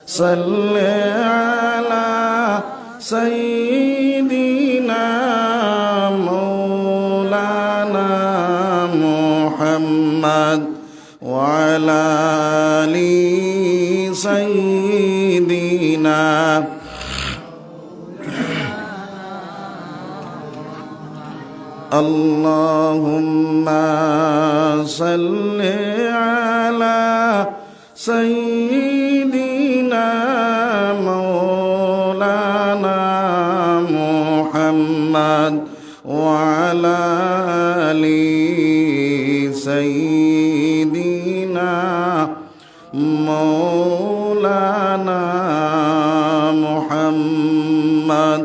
صل على سيدنا مولانا محمد وعلى آل سيدنا اللهم صل على سيدنا مولانا محمد وعلى آل سيدنا مولانا محمد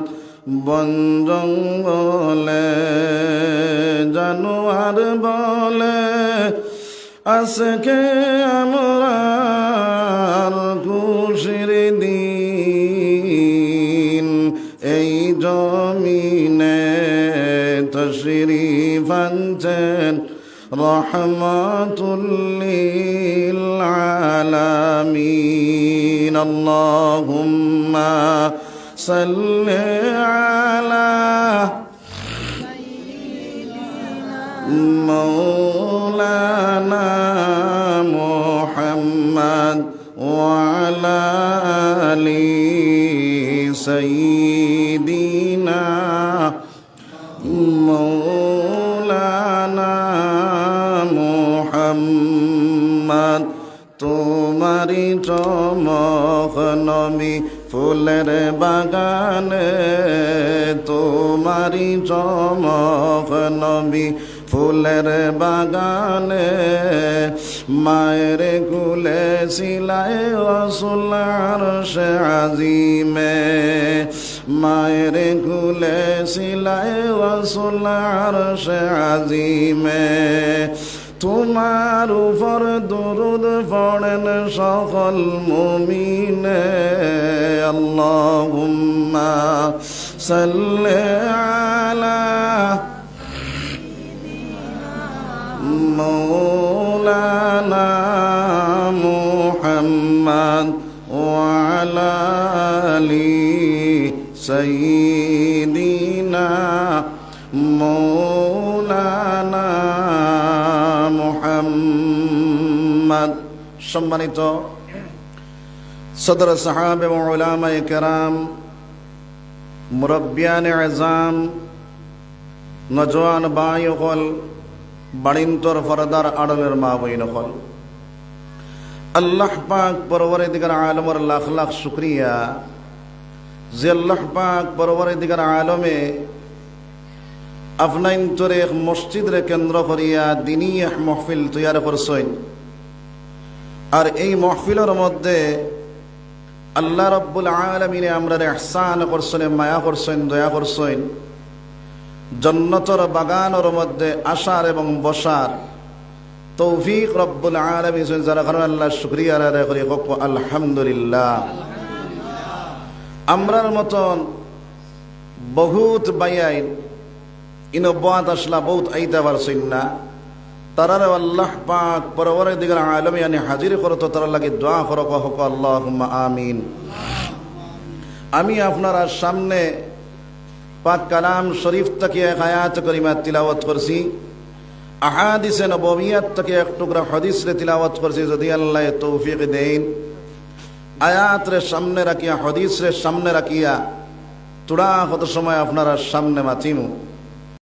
বন জঙ্গলে জানোয়ার বলে আজকে আমার খুশির দিন এই জমিনে তশরিফ আনছেন রহমাতুল লিল আলামিন আল্লাহুম্মা সাল্লি আলা مولانا محمد وعلى آل سيدنا مولانا محمد তোমারি চমক নবী ফুলের বাগানে তোমারি চমক নবী ফুলের বাগানে মায়ের কুলে সিলাই রাসূল আরশে আজিমে মায়ের কুলে সিলাই রাসূল আরশে আজিমে তোমার উপর দরুদ পড়েন সকল মুমিনে আল্লাহুম্মা সাল্লি আলা مولانا محمد وعلى آل سيدنا مولانا محمد সম্মানিত সদর সাহাবে ও উলামায়ে কেরাম মুরব্বিয়ানে আযম নজওয়ান ভাইসকল বাড়িন্তর ফরদার আড়লের মা বইন হল আল্লাহ পাক পরওয়ারদিগার আলমের লাখ লাখ শুকরিয়া যে আল্লাহ পাক পরওয়ারদিগার আলমে আফনাইন্তরে এক মসজিদরে কেন্দ্র করিয়া দিনী এক মহফিল তৈয়ার করছেন আর এই মহফিলের মধ্যে আল্লাহ রব্বুল আলামিনে আমরা ইহসান করছেন মায়া করছেন দয়া করছেন জান্নাতের বাগানের মধ্যে আসার এবং বসার তৌফিক রব্বুল আলামিন যারা করেন আল্লাহ শুকরিয়া আদায় করি হোক আলহামদুলিল্লাহ। আমরার মতন বহুত বাইয়াইন ইনবাত আসলা বহুত আইতা পারছেন না তারারে আল্লাহ পাক পরওয়ারদিগার আলমে আনি হাজির করতো তারা লাগে দোয়া করো হোক আল্লাহুম্মা আমিন। আমি আপনারা সামনে পাক কালাম শরীফ থেকে এক আয়াত করিমা তিলাওয়াত করছি আহাদিসে নববিয়াত থেকে এক টুকরা হাদিস রে তিলাওয়াত করছি যদি আল্লাহ তৌফিক দেন আয়াত রে সামনে রাখিয়া হাদিস রে সামনে রাখিয়া তোড়া কত সময় আপনারা সামনে মাতিমু